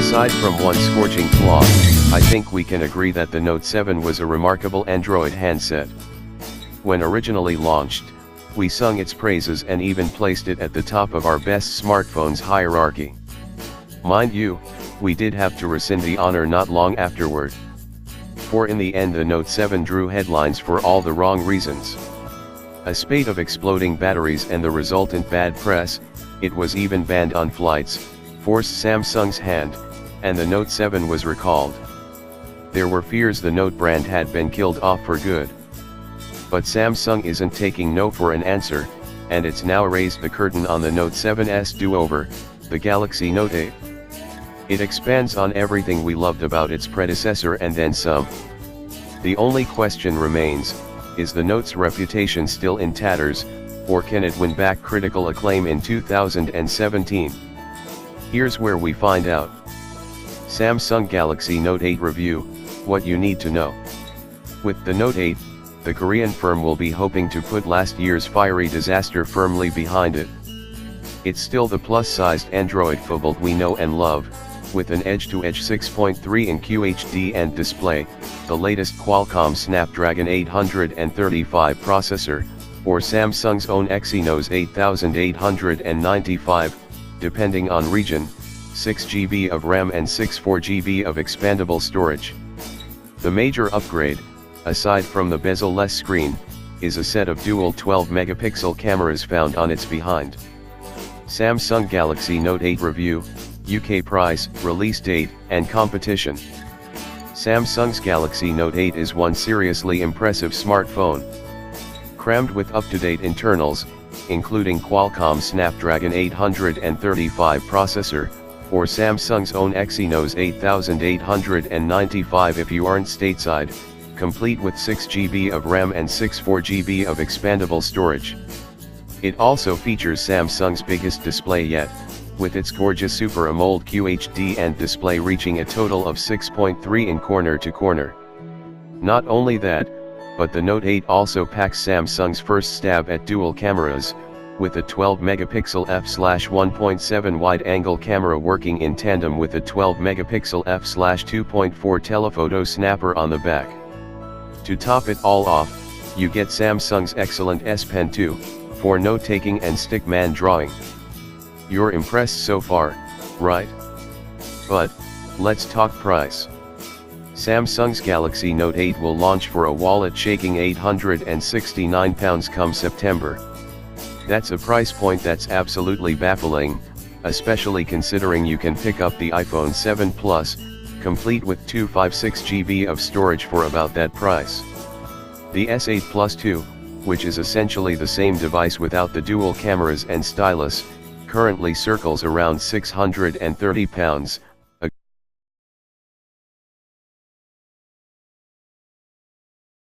Aside from one scorching flaw, I think we can agree that the Note 7 was a remarkable Android handset. When originally launched, we sung its praises and even placed it at the top of our best smartphones hierarchy. Mind you, we did have to rescind the honor not long afterward. For in the end the Note 7 drew headlines for all the wrong reasons. A spate of exploding batteries and the resultant bad press, it was even banned on flights, forced Samsung's hand, and the Note 7 was recalled. There were fears the Note brand had been killed off for good. But Samsung isn't taking no for an answer, and it's now raised the curtain on the Note 7's do-over, the Galaxy Note 8. It expands on everything we loved about its predecessor and then some. The only question remains, is the Note's reputation still in tatters, or can it win back critical acclaim in 2017? Here's where we find out. Samsung Galaxy Note 8 review, what you need to know. With the Note 8, the Korean firm will be hoping to put last year's fiery disaster firmly behind it. It's still the plus-sized Android phone we know and love, with an edge-to-edge 6.3 in QHD and display, the latest Qualcomm Snapdragon 835 processor, or Samsung's own Exynos 8895, depending on region, 6 GB of RAM and 64 GB of expandable storage. The major upgrade, aside from the bezel-less screen, is a set of dual 12-megapixel cameras found on its behind. Samsung Galaxy Note 8 review, UK price, release date, and competition. Samsung's Galaxy Note 8 is one seriously impressive smartphone. Crammed with up-to-date internals, including Qualcomm Snapdragon 835 processor, or Samsung's own Exynos 8895 if you aren't stateside, complete with 6 GB of RAM and 64 GB of expandable storage. It also features Samsung's biggest display yet, with its gorgeous Super AMOLED QHD and display reaching a total of 6.3 in corner to corner. Not only that, but the Note 8 also packs Samsung's first stab at dual cameras, with a 12-megapixel f/1.7 wide-angle camera working in tandem with a 12-megapixel f/2.4 telephoto snapper on the back. To top it all off, you get Samsung's excellent S Pen 2, for note-taking and stickman drawing. You're impressed so far, right? But, let's talk price. Samsung's Galaxy Note 8 will launch for a wallet-shaking £869 come September. That's a price point that's absolutely baffling, especially considering you can pick up the iPhone 7 Plus, complete with 256 GB of storage for about that price. The S8 Plus 2, which is essentially the same device without the dual cameras and stylus, currently circles around £630,